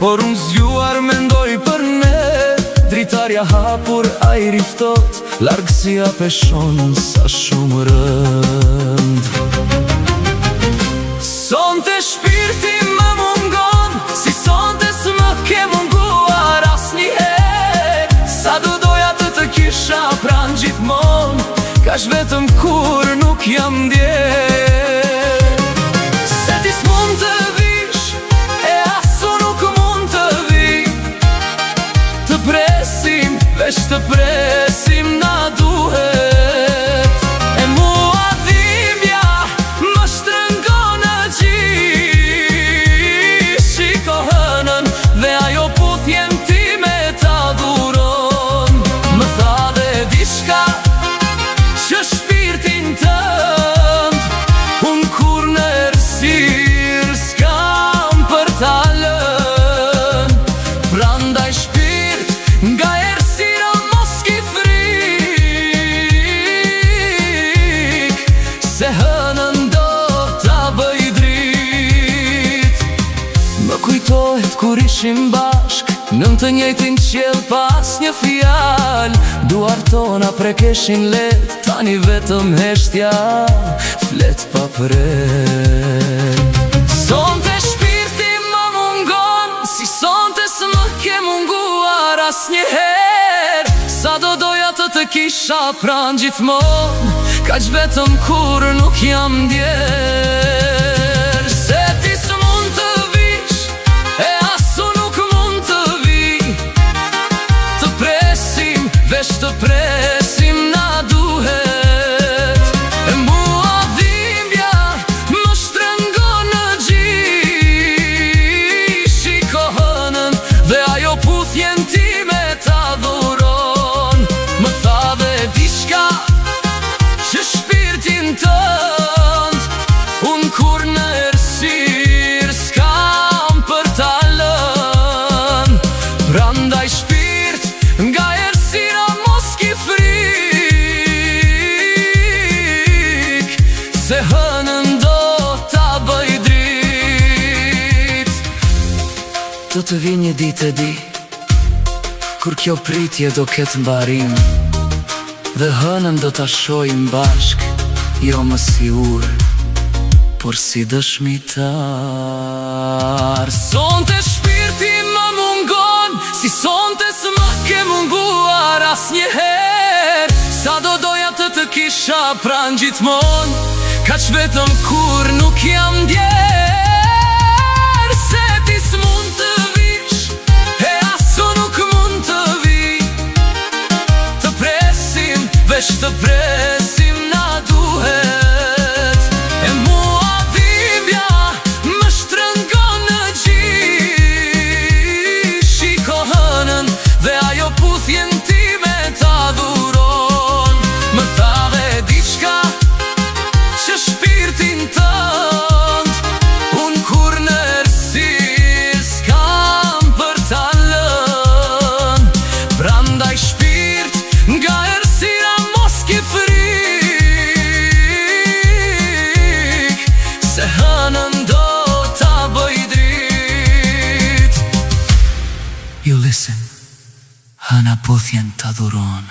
por unë zgjuar mendoj për ne. Dritarja hapur, ajri ftoht, largësia peshon sa shumë rënd. Sonte shpirti më mungon, si sonte s'më ke munguar asnjëherë. Sa do doja të kisha pranë gjithmon, kash vetëm kur nuk jam ndjer. Se ti s'mund të vish, e asu nuk mund të vi. Të presim, veç të presim na duhet. E mua dhimbja më shtrëngon në gjith. Shiko hënën dhe ajo puthjen time ta dhuron. Më tha dhe diçka që shpirtin tënd unë kur në errësirë s'kam për ta lënë. Prandaj shpirt, nga errësira mos ki frik, se hënën do ta bëj drit. Më kujtohet kur ishim bashk nën të njëjtin qiell pas një fjalë. Duar tona prekeshin let, tani vetëm heshtja flet pa pret. Sonte shpirti më mungon, si sonte s'më ke munguar asnjëherë. Sa do doja të kisha pranë gjithmon, kaq vetëm kur nuk jam ndjer. Se ti s'mund të vish, e asu nuk mund të vi. Të presim, veç të presim na duhet. E mua dhimbja më shtrëngon në gjith. Shiko hënën dhe ajo puthjen time ta dhuron. Më tha dhe diçka që shpirtin tënd unë kur në errësirë s'kam për ta lënë. Prandaj shpirt, nga errësira mos ki frik, se hënën do ta bëj drit. Do të vi një ditë e di, kur kjo pritje do ketë mbarim, dhe hënën do ta shohim bashk, jo më si urë, por si dëshmitar. Sonte shpirti më mungon, si sonte s'më ke munguar asnjëherë. Sa do doja të kisha pranë gjithmon, kaq vetëm kur nuk jam ndjer. Se ti s'mund të vish, e asu nuk mund të vi. Të presim, veç të presim na duhet. E mua dhimbja më shtrëngon në gjith. Shiko hënën dhe ajo puthjen time ta dhuron. Më tha dhe diçka që shpirtin tënd unë kur në errësirë s'kam për ta lënë. Prandaj shpirt, nga errësira mos ki frik, se hënën do ta bëj drit. You listen, hëna puthjen ta dhuron.